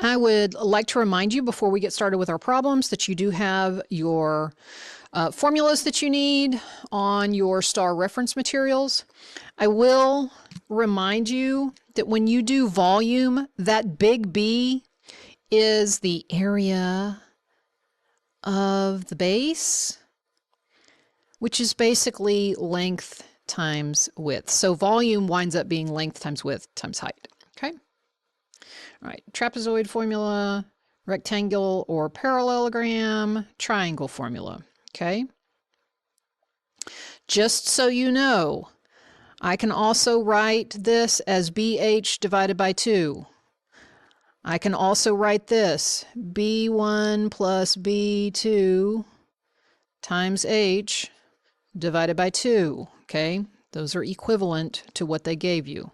I would like to remind you before we get started with our problems that you do have your formulas that you need on your STAR reference materials. I will remind you that when you do volume, that big B is the area of the base, which is basically length times width. So volume winds up being length times width times height. Okay. All right, trapezoid formula, rectangle or parallelogram, triangle formula. Okay. Just so you know, I can also write this as BH divided by 2. I can also write this B1 plus B2 times H divided by 2. Okay, those are equivalent to what they gave you.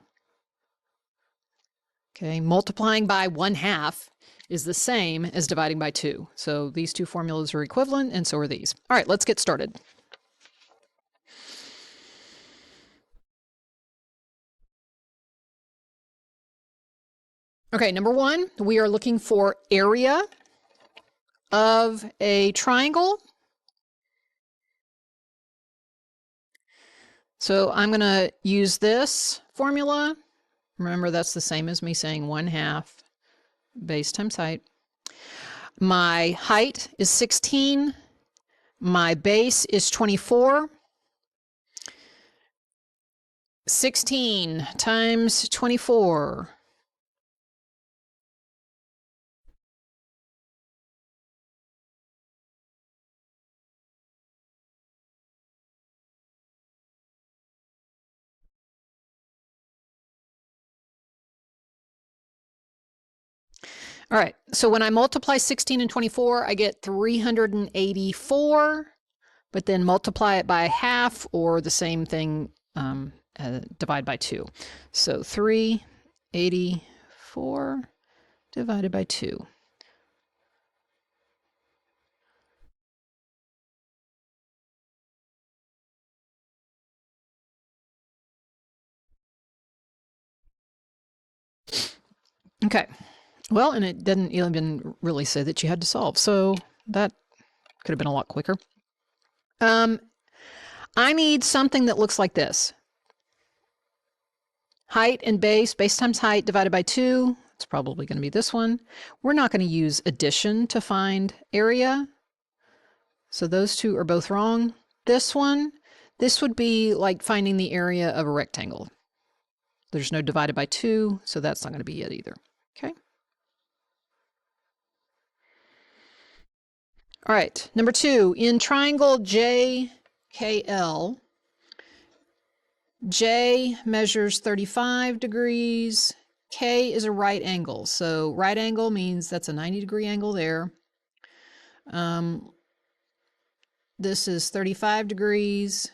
Okay, multiplying by 1/2 is the same as dividing by 2. So these two formulas are equivalent, and so are these. All right, let's get started. Okay, number one, we are looking for area of a triangle. So I'm going to use this formula. Remember, that's the same as me saying 1/2 base times height. My height is 16. My base is 24. 16 times 24. All right, so when I multiply 16 and 24, I get 384, but then multiply it by half or the same thing, divide by 2. So 384 divided by 2. Okay, well, and it didn't even really say that you had to solve, so that could have been a lot quicker. I need something that looks like this. Height and base times height divided by 2. It's probably going to be this one. We're not going to use addition to find area. So those two are both wrong. This one, this would be like finding the area of a rectangle. There's no divided by 2, so that's not going to be it either. Okay. All right, number 2, in triangle JKL, J measures 35 degrees, K is a right angle. So right angle means that's a 90-degree angle there. This is 35 degrees,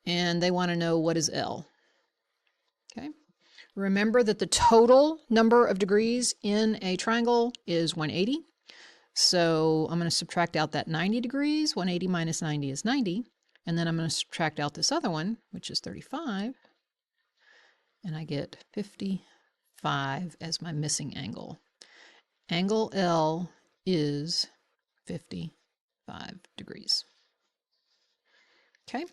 and they want to know what is L. Okay. Remember that the total number of degrees in a triangle is 180. So I'm going to subtract out that 90 degrees. 180 minus 90 is 90. And then I'm going to subtract out this other one, which is 35. And I get 55 as my missing angle. Angle L is 55 degrees. Okay.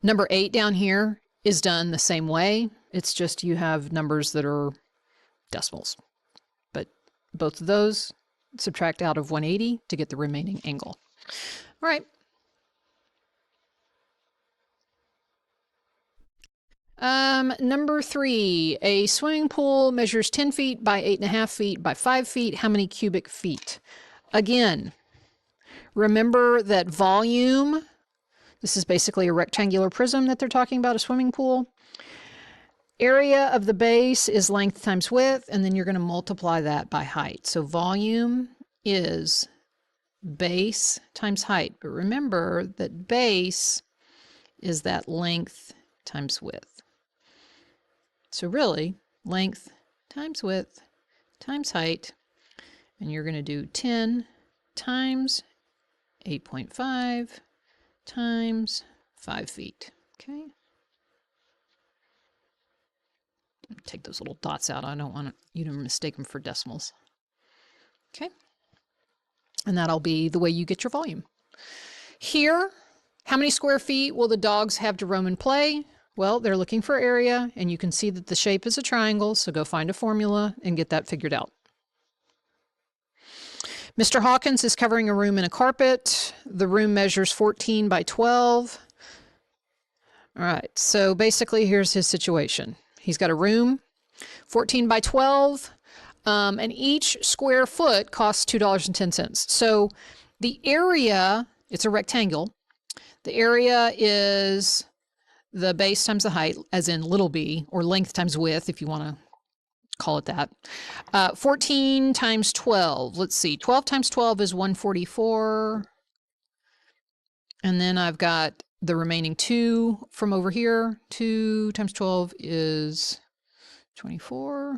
Number 8 down here is done the same way. It's just you have numbers that are decimals. But both of those subtract out of 180 to get the remaining angle. All right. Number 3, a swimming pool measures 10 feet by 8.5 feet by 5 feet. How many cubic feet? Again, remember that volume, this is basically a rectangular prism that they're talking about, a swimming pool. Area of the base is length times width, and then you're going to multiply that by height. So volume is base times height. But remember that base is that length times width. So really, length times width times height, and you're going to do 10 times 8.5 times 5 feet. Okay. Take those little dots out. I don't want you to mistake them for decimals. Okay. And that'll be the way you get your volume. Here, how many square feet will the dogs have to roam and play? Well, they're looking for area, and you can see that the shape is a triangle, so go find a formula and get that figured out. Mr. Hawkins is covering a room in a carpet. The room measures 14 by 12. All right, so basically here's his situation. He's got a room, 14 by 12, and each square foot costs $2.10. So the area, it's a rectangle. The area is the base times the height, as in little b, or length times width, if you want to call it that. 14 times 12. Let's see. 12 times 12 is 144. And then I've got the remaining 2 from over here. 2 times 12 is 24.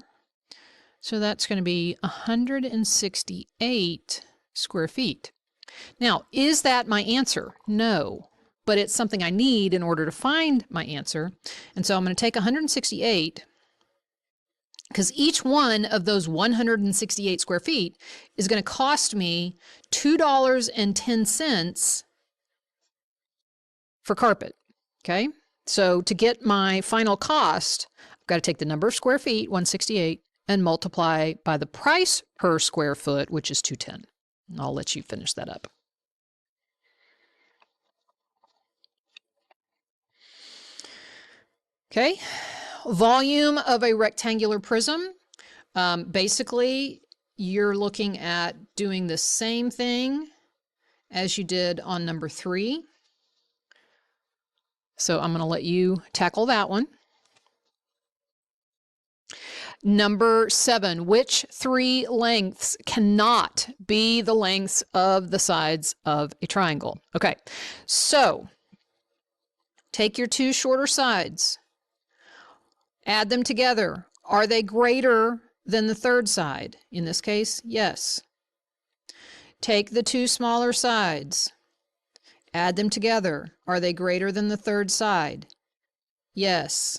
So that's going to be 168 square feet. Now, is that my answer? No, but it's something I need in order to find my answer. And so I'm going to take 168, because each one of those 168 square feet is going to cost me $2.10 for carpet. Okay, so to get my final cost, I've got to take the number of square feet, 168, and multiply by the price per square foot, which is $2.10. I'll let you finish that up. Okay, volume of a rectangular prism. Basically, you're looking at doing the same thing as you did on number 3. So I'm going to let you tackle that one. Number 7, which 3 lengths cannot be the lengths of the sides of a triangle? Okay, so take your 2 shorter sides, add them together. Are they greater than the third side? In this case, yes. Take the 2 smaller sides, add them together. Are they greater than the third side? Yes.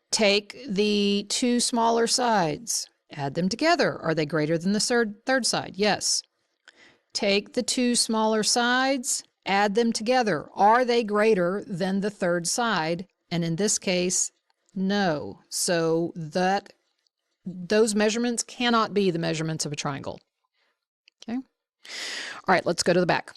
Take the 2 smaller sides, add them together. Are they greater than the third side? Yes. Take the 2 smaller sides, add them together. Are they greater than the third side? And in this case, no. So those measurements cannot be the measurements of a triangle. Okay. All right, let's go to the back.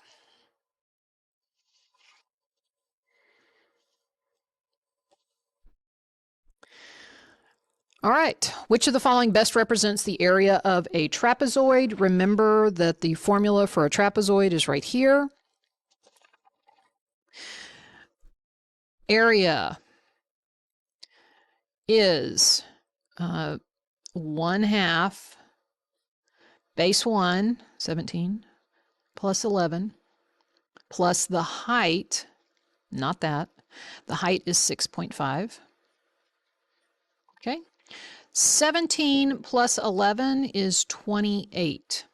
All right, which of the following best represents the area of a trapezoid? Remember that the formula for a trapezoid is right here. Area is 1/2 base 1, 17, plus 11, plus the height, not that, the height is 6.5. Okay. 17 plus 11 is 28.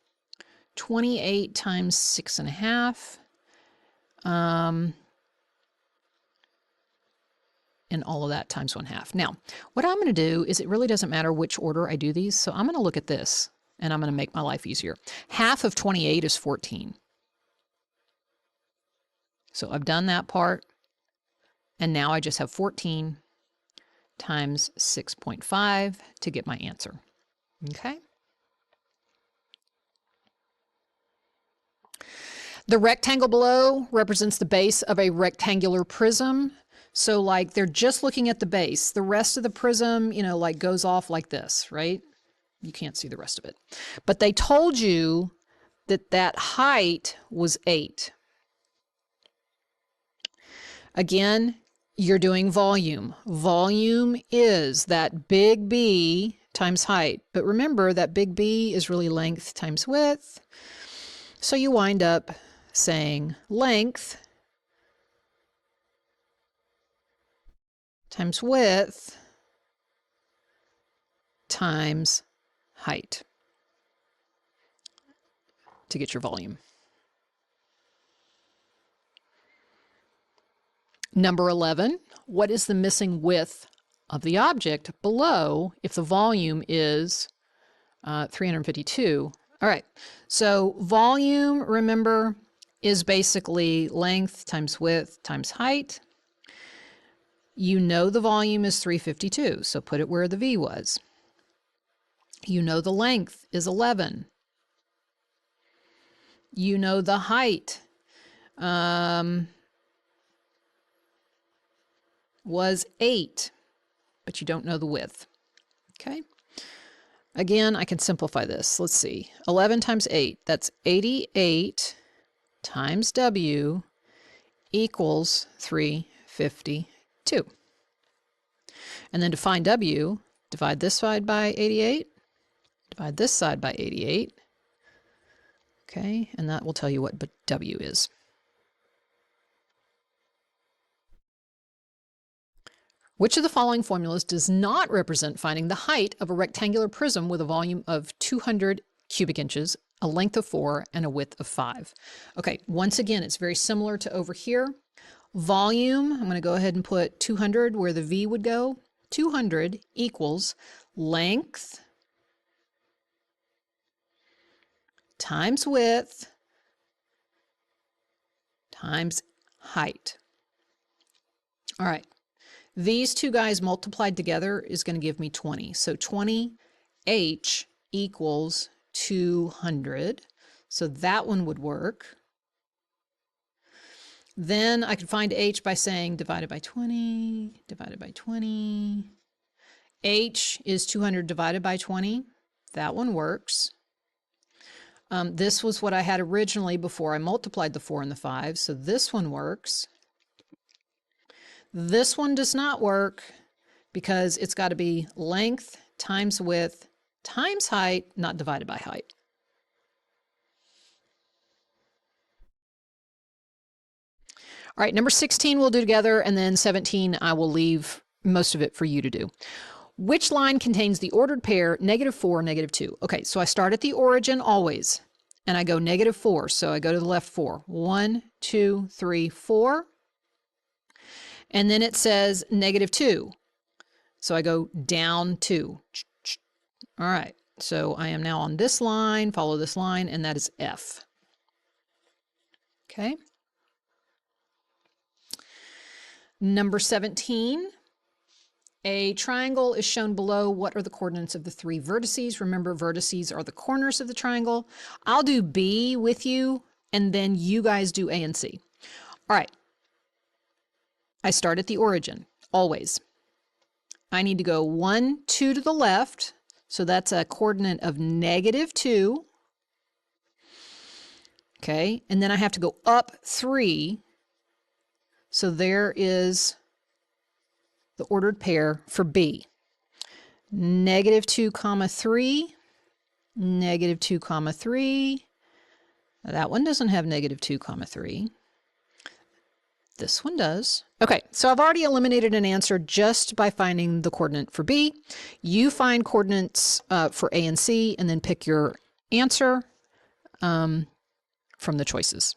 28 times 6.5. And all of that times 1/2. Now, what I'm going to do is, it really doesn't matter which order I do these, so I'm going to look at this, and I'm going to make my life easier. Half of 28 is 14. So I've done that part, and now I just have 14 times 6.5 to get my answer. Okay? The rectangle below represents the base of a rectangular prism. So like they're just looking at the base. The rest of the prism, you know, like goes off like this, right? You can't see the rest of it. But they told you that that height was 8. Again, you're doing volume. Volume is that big B times height. But remember that big B is really length times width. So you wind up saying length times width times height to get your volume. Number 11, what is the missing width of the object below if the volume is 352. All right, so volume, remember, is basically length times width times height. You know the volume is 352, so put it where the V was. You know the length is 11. You know the height was 8, but you don't know the width. Okay. Again, I can simplify this. Let's see. 11 times 8, that's 88 times W equals 352. And then to find W, divide this side by 88, divide this side by 88. Okay, and that will tell you what W is. Which of the following formulas does not represent finding the height of a rectangular prism with a volume of 200 cubic inches, a length of 4, and a width of 5? Okay, once again, it's very similar to over here. Volume, I'm going to go ahead and put 200 where the V would go. 200 equals length times width times height. All right. These two guys multiplied together is going to give me 20. So 20h equals 200. So that one would work. Then I could find h by saying divided by 20, divided by 20. H is 200 divided by 20. That one works. This was what I had originally before I multiplied the 4 and the 5. So this one works. This one does not work because it's got to be length times width times height, not divided by height. All right, number 16 we'll do together, and then 17 I will leave most of it for you to do. Which line contains the ordered pair -4, -2? Okay, so I start at the origin always, and I go -4, so I go to the left 4. 1, 2, 3, 4. And then it says -2. So I go down 2. All right. So I am now on this line, follow this line, and that is F. Okay. Number 17. A triangle is shown below. What are the coordinates of the 3 vertices? Remember, vertices are the corners of the triangle. I'll do B with you, and then you guys do A and C. All right. I start at the origin, always. I need to go 1, 2 to the left, so that's a coordinate of -2. Okay, and then I have to go up 3, so there is the ordered pair for B. -2, 3, -2, 3. That one doesn't have -2, 3. This one does. Okay, so I've already eliminated an answer just by finding the coordinate for B. You find coordinates for A and C, and then pick your answer from the choices.